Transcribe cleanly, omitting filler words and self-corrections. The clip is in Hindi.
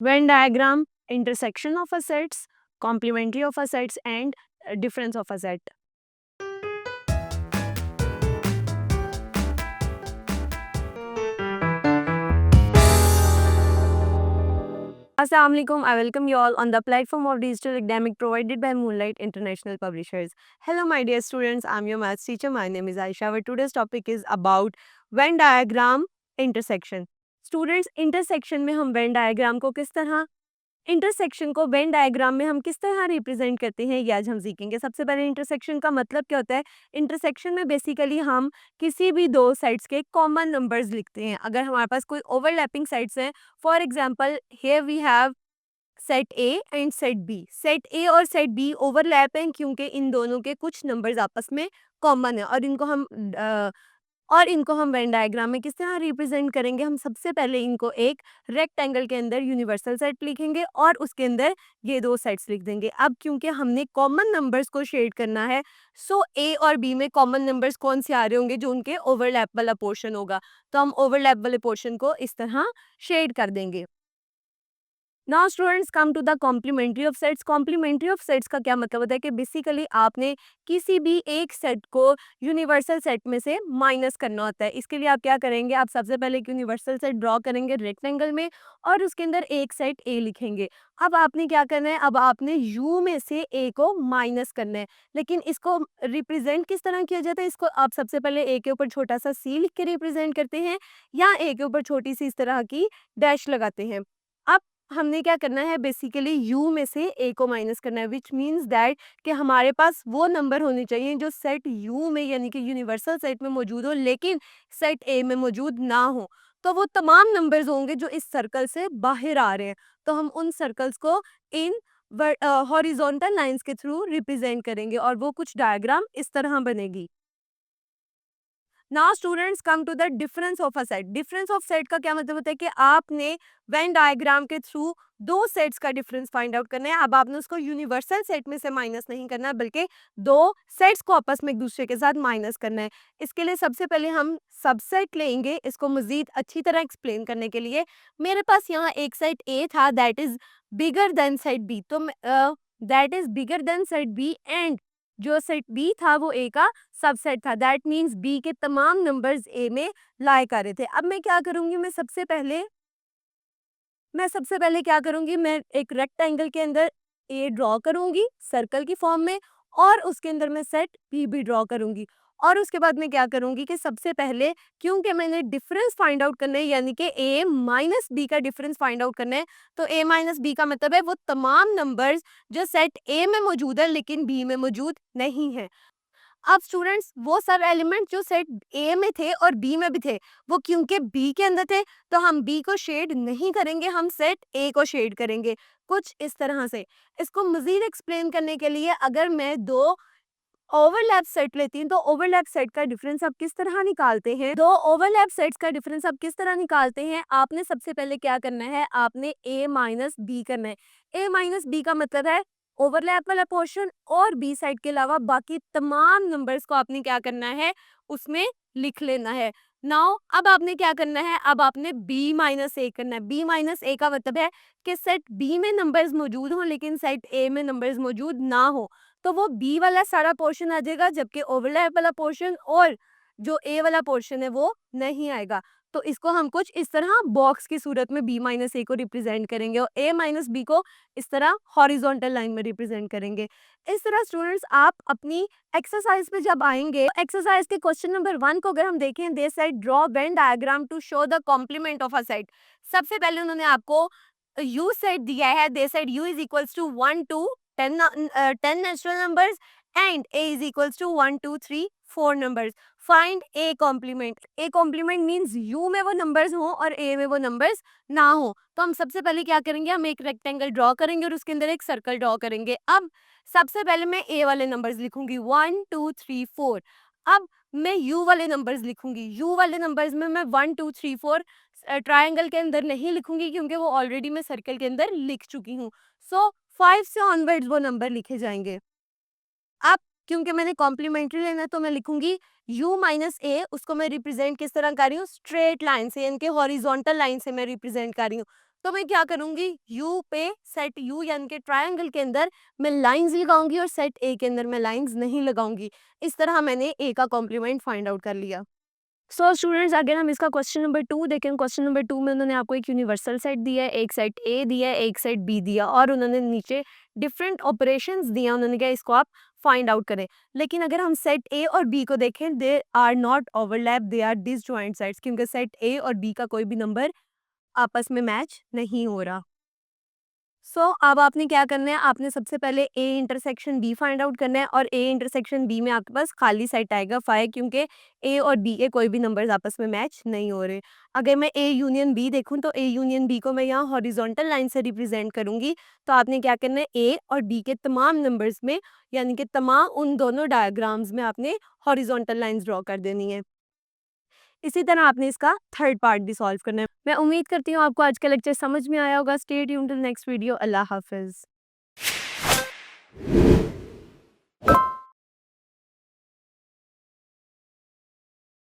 Venn diagram, intersection of a sets, complementary of a sets and difference of a set. Assalamualaikum. I welcome you all on the platform of digital academic provided by Moonlight International Publishers. Hello, my dear students. I'm your maths teacher. My name is Aisha. Our today's topic is about Venn diagram intersection. Students, intersection में हम Venn diagram को किस तरह इंटरसेक्शन को वेन डायग्राम में हम किस तरह रिप्रेजेंट करते हैं ये आज हम सीखेंगे। सबसे पहले इंटरसेक्शन का मतलब क्या होता है। इंटरसेक्शन में बेसिकली हम किसी भी दो साइड्स के कॉमन नंबर्स लिखते हैं। अगर हमारे पास कोई ओवरलैपिंग साइड्स हैं, for example here we have set A and set B. Set A और सेट बी ओवरलैप हैं क्योंकि इन दोनों के कुछ नंबर्स आपस में कॉमन है और इनको हम वेन डायग्राम में किस तरह रिप्रेजेंट करेंगे। हम सबसे पहले इनको एक रेक्टेंगल के अंदर यूनिवर्सल सेट लिखेंगे और उसके अंदर ये दो सेट्स लिख देंगे। अब क्योंकि हमने कॉमन नंबर्स को शेड करना है, सो ए और बी में कॉमन नंबर्स कौन से आ रहे होंगे, जो उनके ओवरलैप वाला पोर्शन होगा। तो हम ओवरलैप वाले पोर्शन को इस तरह शेड कर देंगे। Now students come to the complementary of sets. Complementary of sets का क्या मतलब होता है कि बेसिकली आपने किसी भी एक सेट को यूनिवर्सल सेट में से माइनस करना होता है। इसके लिए आप क्या करेंगे, आप सबसे पहले एक यूनिवर्सल सेट ड्रॉ करेंगे रेक्टेंगल में और उसके अंदर एक सेट ए लिखेंगे। अब आपने क्या करना है, अब आपने यू में से ए को माइनस करना है। लेकिन इसको रिप्रेजेंट किस तरह किया जाता है, इसको आप सबसे पहले ए के ऊपर छोटा सा सी लिख के रिप्रेजेंट करते हैं या ए के ऊपर छोटी सी इस तरह की डैश लगाते हैं। अब हमने क्या करना है, बेसिकली u में से a को माइनस करना है, विच मीन्स दैट कि हमारे पास वो नंबर होने चाहिए जो सेट u में यानी कि यूनिवर्सल सेट में मौजूद हो लेकिन सेट a में मौजूद ना हो। तो वो तमाम नंबर्स होंगे जो इस सर्कल से बाहर आ रहे हैं। तो हम उन सर्कल्स को इन हॉरिजॉन्टल लाइंस के थ्रू रिप्रेजेंट करेंगे और वो कुछ डायग्राम इस तरह बनेगी। Now students come to the difference of a set. Difference of set का क्या मतलब होता है कि आपने वेन डायग्राम के थ्रू दो सेट्स का डिफरेंस फाइंड आउट करना है। अब आपने उसको यूनिवर्सल सेट में से माइनस नहीं करना है बल्कि दो सेट्स को आपस में एक दूसरे के साथ माइनस करना है। इसके लिए सबसे पहले हम सबसेट लेंगे। इसको मजीद अच्छी तरह एक्सप्लेन करने के लिए मेरे पास यहाँ एक सेट ए था that is bigger than set B, तो that is bigger than set B and जो सेट बी था वो ए का सबसेट था। दैट मीन्स बी के तमाम नंबर्स ए में लाई कर रहे थे। अब मैं क्या करूंगी, मैं सबसे पहले क्या करूंगी, मैं एक रेक्टेंगल के अंदर ए ड्रॉ करूंगी सर्कल की फॉर्म में और उसके अंदर मैं सेट बी भी ड्रॉ करूंगी। और उसके बाद मैं क्या करूंगी कि सबसे पहले क्योंकि मैंने डिफरेंस फाइंड आउट करना है यानी कि ए माइनस बी का डिफरेंस फाइंड आउट करना है, तो ए माइनस बी का मतलब है वो तमाम नंबर्स जो सेट ए में मौजूद है लेकिन बी में मौजूद नहीं है। अब स्टूडेंट्स वो सब एलिमेंट जो सेट ए में थे और बी में भी थे, वो क्योंकि बी के अंदर थे तो हम बी को शेड नहीं करेंगे, हम सेट ए को शेड करेंगे कुछ इस तरह से। इसको मजीद एक्सप्लेन करने के लिए अगर मैं दो ओवरलैप सेट लेती हूँ तो ओवरलैप सेट का डिफरेंस आप किस तरह निकालते हैं, दो ओवरलैप सेट्स का डिफरेंस आप किस तरह निकालते हैं। आपने सबसे पहले क्या करना है, आपने ए माइनस बी करना है। ए माइनस बी का मतलब है ओवरलैप वाला पोर्शन और बी साइड के अलावा बाकी तमाम नंबर्स को आपने क्या करना है, उसमें लिख लेना है। नाउ अब आपने क्या करना है, अब आपने b माइनस ए करना है। b माइनस ए का मतलब है कि सेट b में नंबर्स मौजूद हों लेकिन सेट a में नंबर्स मौजूद ना हो, तो वो बी वाला सारा पोर्शन आ जाएगा जबकि ओवरलैप वाला पोर्शन और जो ए वाला पोर्शन है वो नहीं आएगा। तो इसको हम कुछ इस तरह बॉक्स की सूरत में बी माइनस ए को रिप्रेजेंट करेंगे और ए माइनस बी को इस तरह हॉरिजॉन्टल लाइन में रिप्रेजेंट करेंगे। इस तरह स्टूडेंट्स आप अपनी एक्सरसाइज पे जब आएंगे, एक्सरसाइज के क्वेश्चन नंबर 1 को अगर हम देखें, they said draw Venn diagram to show the complement of a set. सबसे पहले उन्होंने आपको यू सेट दिया है, they said U is equals to 1 to 10 natural numbers and a is equals to 1 2 3 4 numbers. Find a complement. a complement means u में वो numbers हो और a में वो numbers ना हो। तो हम सबसे पहले क्या करेंगे, हम एक रेक्टेंगल ड्रॉ करेंगे और उसके अंदर एक सर्कल ड्रॉ करेंगे। अब सबसे पहले मैं a वाले नंबर्स लिखूंगी 1 2 3 4। अब मैं u वाले नंबर्स लिखूंगी, u वाले नंबर्स में मैं 1 2 3 4 ट्रायंगल के अंदर नहीं लिखूंगी क्योंकि वो ऑलरेडी मैं सर्कल के अंदर लिख चुकी हूँ। सो 5 से ऑनवर्ड्स वो नंबर लिखे जाएंगे। अब क्योंकि मैंने कॉम्प्लीमेंट्री लेना है तो मैं लिखूंगी u माइनस ए, उसको मैं रिप्रेजेंट किस तरह कर रही हूँ, स्ट्रेट लाइन से यानी कि हॉरिजॉन्टल लाइन से मैं रिप्रेजेंट कर रही हूँ। तो मैं क्या करूंगी, यू पे सेट यू यानी कि ट्रायंगल के अंदर मैं लाइंस लगाऊंगी और सेट ए के अंदर मैं लाइंस नहीं लगाऊंगी। इस तरह मैंने ए का कॉम्प्लीमेंट फाइंड आउट कर लिया। सो स्टूडेंट्स अगर हम इसका क्वेश्चन नंबर 2 देखें, क्वेश्चन नंबर 2 में उन्होंने आपको एक यूनिवर्सल सेट दिया है, एक सेट ए दिया है, एक सेट बी दिया, और उन्होंने नीचे डिफरेंट ऑपरेशंस दिया, उन्होंने कहा इसको आप फाइंड आउट करें। लेकिन अगर हम सेट ए और बी को देखें, they are not overlap, they are disjoint sets, क्योंकि सेट ए और बी का कोई भी नंबर आपस में मैच नहीं हो रहा। अब आपने क्या करना है, आपने सबसे पहले A intersection B find out करना है, और ए इंटरसेक्शन बी में आपके पास खाली सेट आएगा 5, क्योंकि ए और बी के कोई भी नंबर्स आपस में मैच नहीं हो रहे। अगर मैं ए यूनियन बी देखूं तो ए यूनियन बी को मैं यहाँ हॉरिजॉन्टल लाइन से रिप्रेजेंट करूंगी। तो आपने क्या करना है, ए और बी के तमाम नंबर्स में यानी कि तमाम उन दोनों डायग्राम्स में आपने हॉरिजॉन्टल लाइन्स ड्रॉ कर देनी है। इसी तरह आपने इसका थर्ड पार्ट भी सॉल्व करना है। मैं उम्मीद करती हूँ आपको आज का लेक्चर समझ में आया होगा। Stay tuned till next video. अल्लाह हाफिज़।